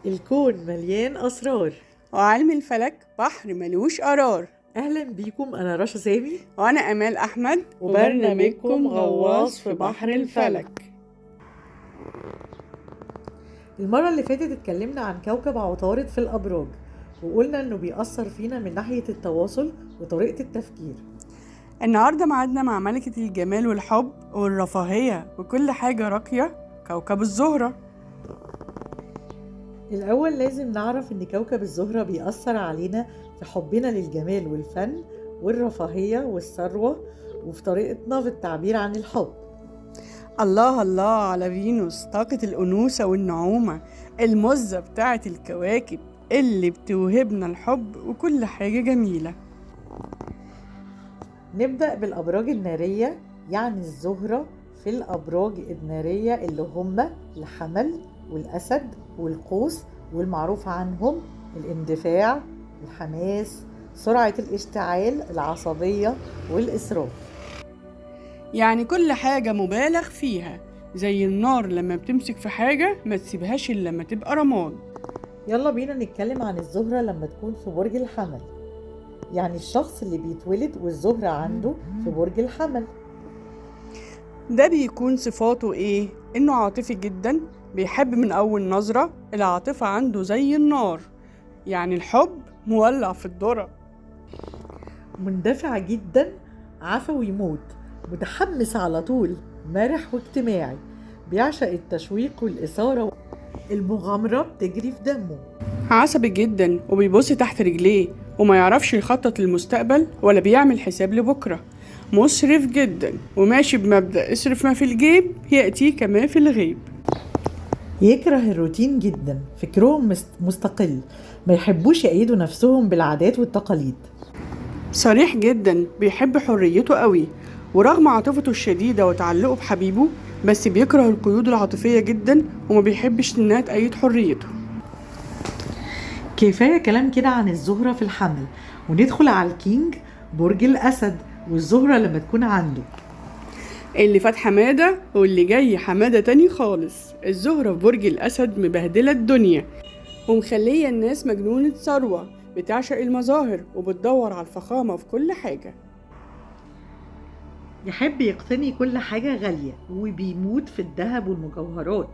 الكون مليان أسرار. وعلم الفلك بحر ملوش قرار. أهلا بيكم، أنا رشا سامي وأنا أمال أحمد، وبرنامجكم غواص في بحر الفلك. المرة اللي فاتت اتكلمنا عن كوكب عطارد في الأبراج، وقلنا إنه بيأثر فينا من ناحية التواصل وطريقة التفكير. النهاردة معادنا مع ملكة الجمال والحب والرفاهية وكل حاجة راقية، كوكب الزهرة. الأول لازم نعرف إن كوكب الزهرة بيأثر علينا في حبنا للجمال والفن والرفاهية والثروة، وفي طريقتنا في التعبير عن الحب. الله الله على فينوس، طاقة الأنوثة والنعومة، المزة بتاعة الكواكب اللي بتوهبنا الحب وكل حاجة جميلة. نبدأ بالأبراج النارية، يعني الزهرة في الأبراج النارية اللي هم الحمل والأسد والقوس، والمعروف عنهم الاندفاع، الحماس، سرعة الاشتعال، العصبية والإسراف. يعني كل حاجة مبالغ فيها، زي النار لما بتمسك في حاجة ما تسيبهاش إلا لما تبقى رماد. يلا بينا نتكلم عن الزهرة لما تكون في برج الحمل، يعني الشخص اللي بيتولد والزهرة عنده في برج الحمل. ده بيكون صفاته إيه؟ إنه عاطفي جدا، بيحب من أول نظرة، العاطفة عنده زي النار، يعني الحب مولع في الذرة. مندفع جدا، عفوي موت، متحمس على طول، مرح واجتماعي، بيعشق التشويق والإثارة، المغامرة بتجري في دمه. عصبي جدا وبيبص تحت رجليه وما يعرفش يخطط للمستقبل ولا بيعمل حساب لبكرة. مسرف جدا وماشي بمبدأ اصرف ما في الجيب يأتيك ما في الغيب. يكره الروتين جدا، فكرهم مستقل، ما يحبوش يقيدوا نفسهم بالعادات والتقاليد. صريح جدا، بيحب حريته قوي، ورغم عاطفته الشديدة وتعلقه بحبيبه بس بيكره القيود العاطفية جدا وما بيحبش انها تقيد حريته. كفاية كلام كده عن الزهرة في الحمل، وندخل على الكينج برج الأسد والزهرة لما تكون عنده. اللي فات حمادة واللي جاي حمادة تاني خالص. الزهرة في برج الأسد مبهدلة الدنيا ومخلية الناس مجنونة ثروة، بتعشق المظاهر وبتدور على الفخامة في كل حاجة. يحب يقتني كل حاجة غالية وبيموت في الذهب والمجوهرات،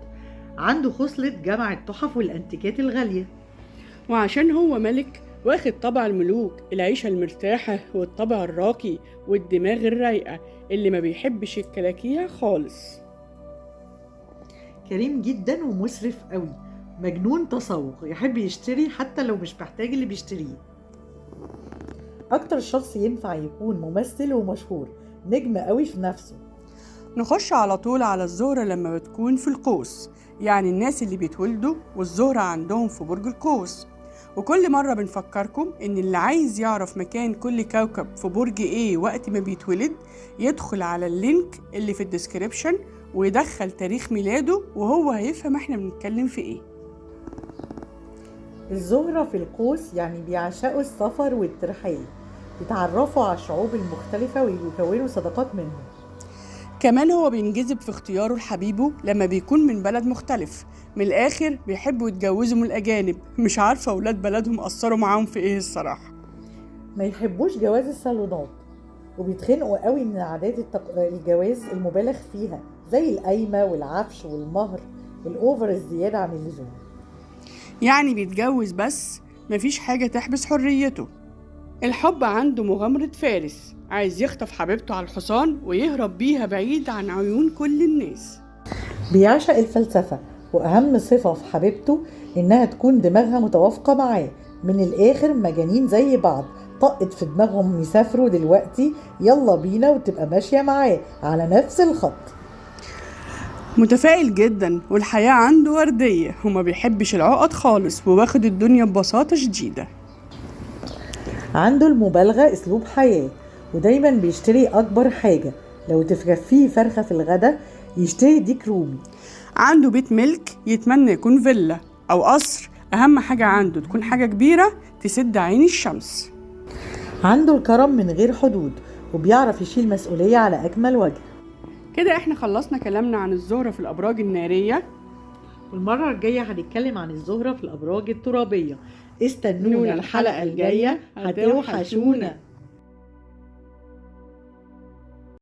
عنده خصلة جمع التحف والأنتيكات الغالية. وعشان هو ملك واخد طبع الملوك، العيشة المرتاحة والطبع الراقي والدماغ الرايقة اللي ما بيحبش الكلاكيع خالص. كريم جدا ومسرف قوي، مجنون تسوق، يحب يشتري حتى لو مش محتاج اللي بيشتريه. أكتر شخص ينفع يكون ممثل ومشهور، نجم قوي في نفسه. نخش على طول على الزهرة لما بتكون في القوس، يعني الناس اللي بيتولدوا والزهرة عندهم في برج القوس. وكل مرة بنفكركم إن اللي عايز يعرف مكان كل كوكب في برج إيه وقت ما بيتولد يدخل على اللينك اللي في الديسكريبشن ويدخل تاريخ ميلاده وهو هيفهم احنا بنتكلم في ايه. الزهرة في القوس يعني بيعشقوا السفر والترحال، يتعرفوا على الشعوب المختلفة ويكونوا صداقات منهم. كمان هو بينجذب في اختياره لحبيبه لما بيكون من بلد مختلف، من الآخر بيحبوا يتجوزوا من الأجانب. مش عارفة أولاد بلدهم أثروا معاهم في إيه الصراحة. ما يحبوش جواز الصالونات، وبيتخنقوا قوي من عادات الجواز المبالغ فيها، زي القايمة والعفش والمهر الأوفر الزيادة عن اللزوم. يعني بيتجوز بس مفيش حاجة تحبس حريته. الحب عنده مغامرة فارس، عايز يخطف حبيبته على الحصان ويهرب بيها بعيد عن عيون كل الناس. بيعشق الفلسفة، وأهم صفة في حبيبته إنها تكون دماغها متوافقة معاه. من الآخر مجانين زي بعض، طقت في دماغهم يسافروا دلوقتي يلا بينا، وتبقى ماشية معاه على نفس الخط. متفائل جدا والحياة عنده وردية وما بيحبش العقد خالص، وواخد الدنيا ببساطة شديدة. عنده المبالغة أسلوب حياة، ودايما بيشتري أكبر حاجة، لو تكفيه فرخة في الغدا يشتري ديك رومي. عنده بيت ملك، يتمنى يكون فيلا أو قصر، أهم حاجة عنده تكون حاجة كبيرة تسد عين الشمس. عنده الكرم من غير حدود، وبيعرف يشيل مسؤولية على أكمل وجه. كده احنا خلصنا كلامنا عن الزهرة في الأبراج النارية، والمرة الجاية هنتكلم عن الزهرة في الأبراج الترابية. استنونا الحلقة الجاية، هتوحشونا.